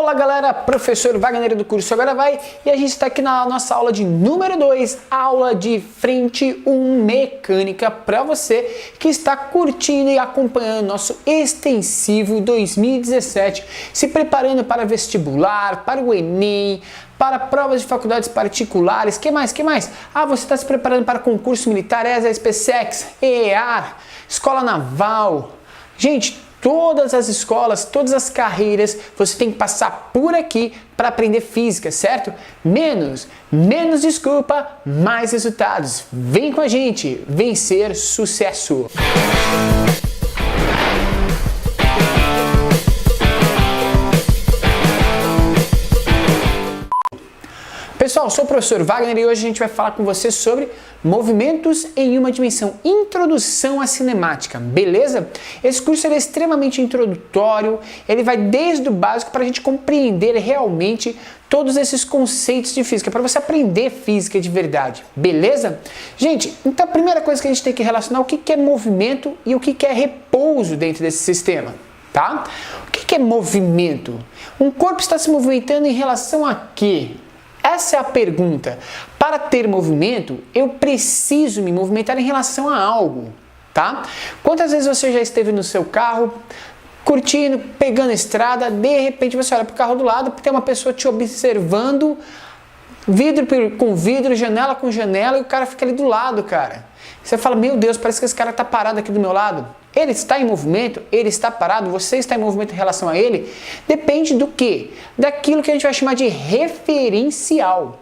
Fala galera, professor Wagner do curso Agora Vai, e a gente está aqui na nossa aula de número 2, aula de frente 1 mecânica, para você que está curtindo e acompanhando nosso extensivo 2017, se preparando para vestibular, para o Enem, para provas de faculdades particulares, que mais? Ah, você está se preparando para concurso militar, ESA, SpaceX, EAR, Escola Naval. Gente, todas as escolas, todas as carreiras, você tem que passar por aqui para aprender física, certo? Menos desculpa, mais resultados. Vem com a gente, vencer sucesso! Pessoal, sou o professor Wagner e hoje a gente vai falar com você sobre movimentos em uma dimensão, introdução à cinemática, beleza? Esse curso é extremamente introdutório, ele vai desde o básico para a gente compreender realmente todos esses conceitos de física, para você aprender física de verdade, beleza? Gente, então a primeira coisa que a gente tem que relacionar é o que é movimento e o que é repouso dentro desse sistema, tá? O que é movimento? Um corpo está se movimentando em relação a quê? Essa é a pergunta. Para ter movimento, eu preciso me movimentar em relação a algo, tá? Quantas vezes você já esteve no seu carro, curtindo, pegando a estrada, de repente você olha para o carro do lado, tem uma pessoa te observando, vidro com vidro, janela com janela, e o cara fica ali do lado, cara. Você fala, meu Deus, parece que esse cara está parado aqui do meu lado. Ele está em movimento? Ele está parado? Você está em movimento em relação a ele? Depende do quê? Daquilo que a gente vai chamar de referencial.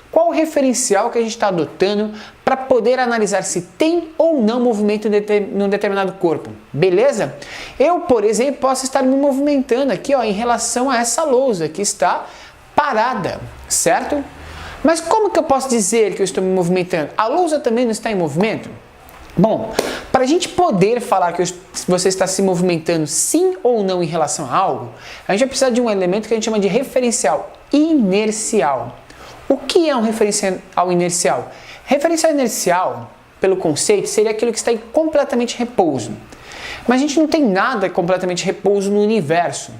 Qual o referencial que a gente está adotando para poder analisar se tem ou não movimento em um determinado corpo? Beleza? Eu, por exemplo, posso estar me movimentando aqui ó, em relação a essa lousa que está parada, certo? Mas como que eu posso dizer que eu estou me movimentando? A lousa também não está em movimento? Bom, para a gente poder falar que você está se movimentando sim ou não em relação a algo, a gente vai precisar de um elemento que a gente chama de referencial inercial. O que é um referencial inercial? Referencial inercial, pelo conceito, seria aquilo que está em completamente repouso. Mas a gente não tem nada completamente repouso no universo.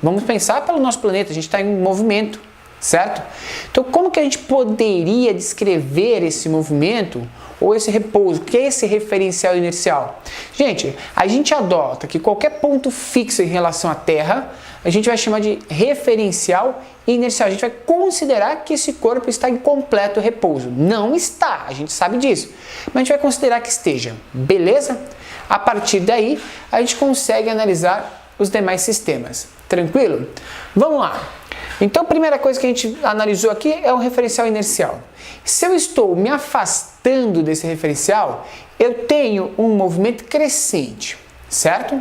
Vamos pensar pelo nosso planeta, a gente está em movimento, certo? Então, como que a gente poderia descrever esse movimento ou esse repouso? O que é esse referencial inercial? Gente, a gente adota que qualquer ponto fixo em relação à Terra, a gente vai chamar de referencial inercial. A gente vai considerar que esse corpo está em completo repouso. Não está, a gente sabe disso. Mas a gente vai considerar que esteja, beleza? A partir daí, a gente consegue analisar os demais sistemas. Tranquilo? Vamos lá. Então, a primeira coisa que a gente analisou aqui é o referencial inercial. Se eu estou me afastando desse referencial, eu tenho um movimento crescente, certo?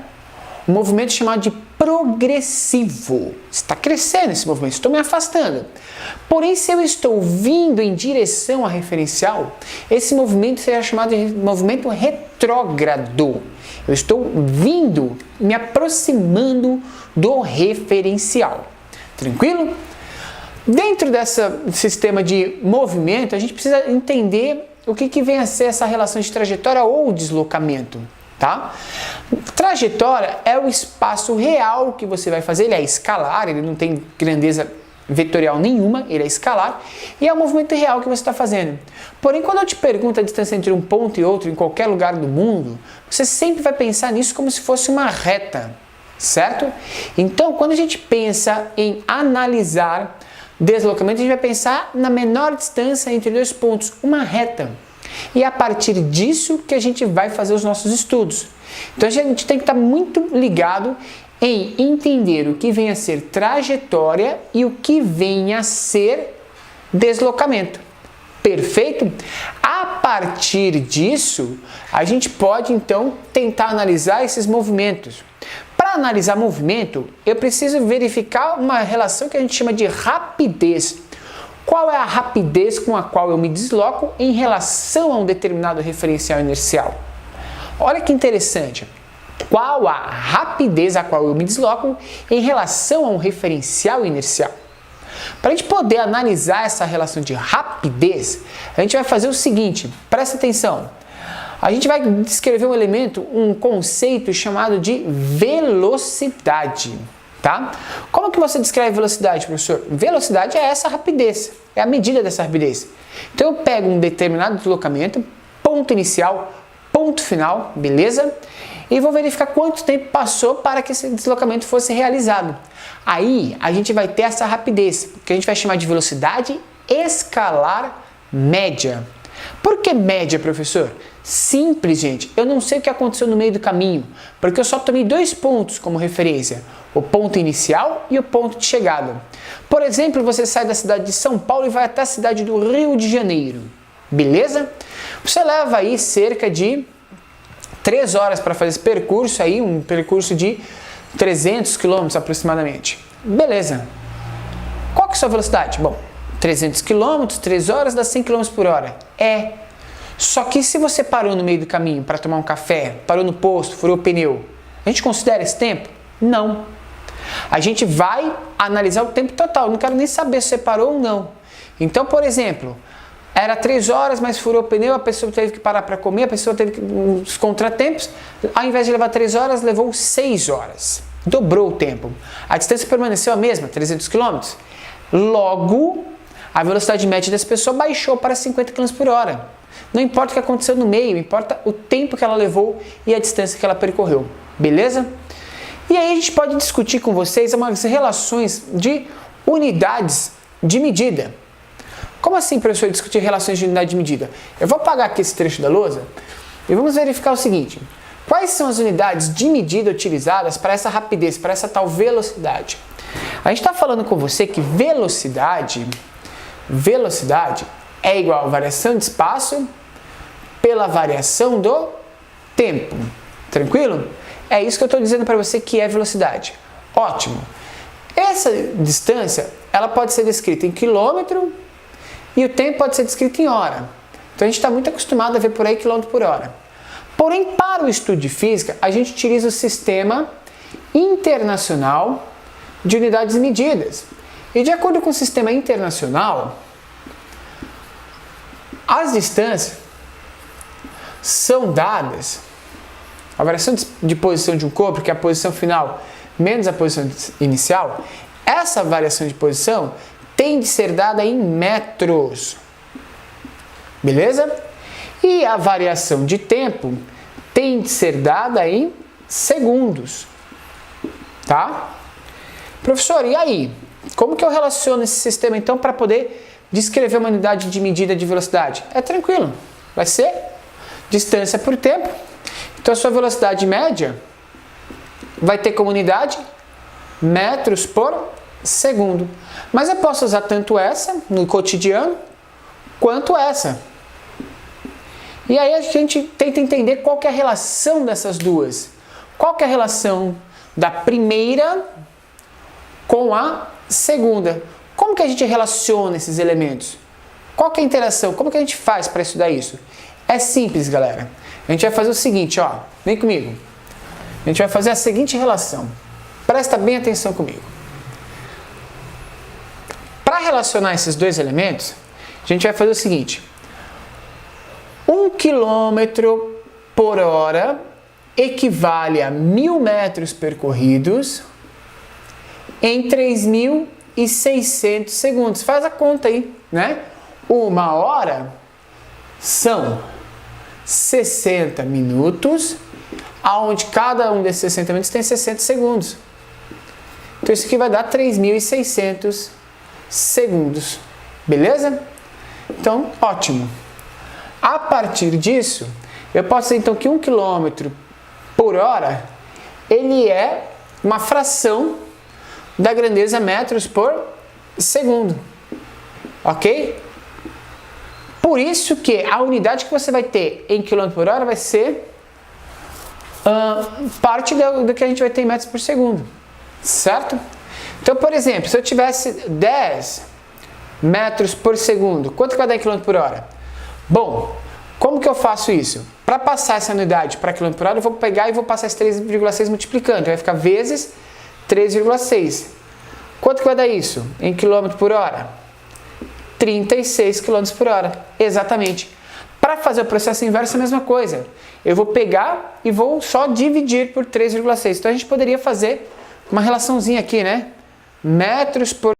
Um movimento chamado de progressivo. Está crescendo esse movimento, estou me afastando. Porém, se eu estou vindo em direção ao referencial, esse movimento será chamado de movimento retrógrado. Eu estou vindo, me aproximando do referencial. Tranquilo? Dentro desse sistema de movimento, a gente precisa entender o que vem a ser essa relação de trajetória ou deslocamento, tá? Trajetória é o espaço real que você vai fazer, ele é escalar, ele não tem grandeza vetorial nenhuma, ele é escalar, e é o movimento real que você está fazendo. Porém, quando eu te pergunto a distância entre um ponto e outro em qualquer lugar do mundo, você sempre vai pensar nisso como se fosse uma reta, certo? Então, quando a gente pensa em analisar deslocamento, a gente vai pensar na menor distância entre dois pontos, uma reta. E é a partir disso que a gente vai fazer os nossos estudos. Então, a gente tem que estar muito ligado em entender o que vem a ser trajetória e o que vem a ser deslocamento. Perfeito? A partir disso, a gente pode então tentar analisar esses movimentos. Para analisar movimento, eu preciso verificar uma relação que a gente chama de rapidez. Qual é a rapidez com a qual eu me desloco em relação a um determinado referencial inercial? Olha que interessante. Qual a rapidez a qual eu me desloco em relação a um referencial inercial? Para a gente poder analisar essa relação de rapidez, a gente vai fazer o seguinte, presta atenção. A gente vai descrever um elemento, um conceito chamado de velocidade. tá? Como que você descreve velocidade, professor? Velocidade é essa rapidez, é a medida dessa rapidez. Então eu pego um determinado deslocamento, ponto inicial, ponto final, beleza? E vou verificar quanto tempo passou para que esse deslocamento fosse realizado. Aí a gente vai ter essa rapidez, que a gente vai chamar de velocidade escalar média. Por que média, professor? Simples, gente. Eu não sei o que aconteceu no meio do caminho, porque eu só tomei 2 pontos como referência, o ponto inicial e o ponto de chegada. Por exemplo, você sai da cidade de São Paulo e vai até a cidade do Rio de Janeiro, beleza? Você leva aí cerca de 3 horas para fazer esse percurso aí, um percurso de 300 km aproximadamente. Beleza. Qual que é a sua velocidade? Bom, 300 km, 3 horas dá 100 km por hora. Só que se você parou no meio do caminho para tomar um café, parou no posto, furou o pneu, a gente considera esse tempo? Não. A gente vai analisar o tempo total, não quero nem saber se você parou ou não. Então, por exemplo, era 3 horas, mas furou o pneu, a pessoa teve que parar para comer, a pessoa teve uns contratempos, ao invés de levar 3 horas, levou 6 horas. Dobrou o tempo. A distância permaneceu a mesma, 300 km. Logo, a velocidade média dessa pessoa baixou para 50 km por hora. Não importa o que aconteceu no meio, importa o tempo que ela levou e a distância que ela percorreu. Beleza? E aí a gente pode discutir com vocês umas relações de unidades de medida. Como assim, professor, discutir relações de unidade de medida? Eu vou apagar aqui esse trecho da lousa e vamos verificar o seguinte. Quais são as unidades de medida utilizadas para essa rapidez, para essa tal velocidade? A gente está falando com você que velocidade é igual a variação de espaço pela variação do tempo. Tranquilo? É isso que eu estou dizendo para você que é velocidade. Ótimo. Essa distância, ela pode ser descrita em quilômetro e o tempo pode ser descrito em hora. Então a gente está muito acostumado a ver por aí quilômetro por hora. Porém, para o estudo de física, a gente utiliza o Sistema Internacional de Unidades e Medidas. E de acordo com o Sistema Internacional, as distâncias são dadas, a variação de posição de um corpo, que é a posição final menos a posição inicial, essa variação de posição tem de ser dada em metros. Beleza? E a variação de tempo tem de ser dada em segundos. Tá? Professor, e aí? Como que eu relaciono esse sistema então para poder descrever uma unidade de medida de velocidade? É tranquilo. Vai ser distância por tempo. Então a sua velocidade média vai ter como unidade metros por segundo. Mas eu posso usar tanto essa no cotidiano quanto essa. E aí a gente tenta entender qual que é a relação dessas duas. Qual que é a relação da primeira com a segunda? Como que a gente relaciona esses elementos? Qual que é a interação? Como que a gente faz para estudar isso? É simples, galera. A gente vai fazer o seguinte, ó. Vem comigo. A gente vai fazer a seguinte relação. Presta bem atenção comigo. Para relacionar esses dois elementos, a gente vai fazer o seguinte. 1 km por hora equivale a 1.000 metros percorridos em 3.600 segundos. Faz a conta aí, né? 1 hora são 60 minutos, onde cada um desses 60 minutos tem 60 segundos. Então isso aqui vai dar 3.600 segundos. Beleza? Então, ótimo. A partir disso, eu posso dizer então que 1 km por hora, ele é uma fração da grandeza metros por segundo. Ok? Por isso que a unidade que você vai ter em km por hora vai ser parte do que a gente vai ter em metros por segundo. Certo? Então, por exemplo, se eu tivesse 10 metros por segundo, quanto vai dar em km por hora? Bom, como que eu faço isso? Para passar essa unidade para km por hora, eu vou pegar e vou passar esse 3,6 multiplicando. Vai ficar vezes 3,6. Quanto que vai dar isso em km por hora? 36 km por hora. Exatamente. Para fazer o processo inverso, é a mesma coisa. Eu vou pegar e vou só dividir por 3,6. Então a gente poderia fazer uma relaçãozinha aqui, né? Metros por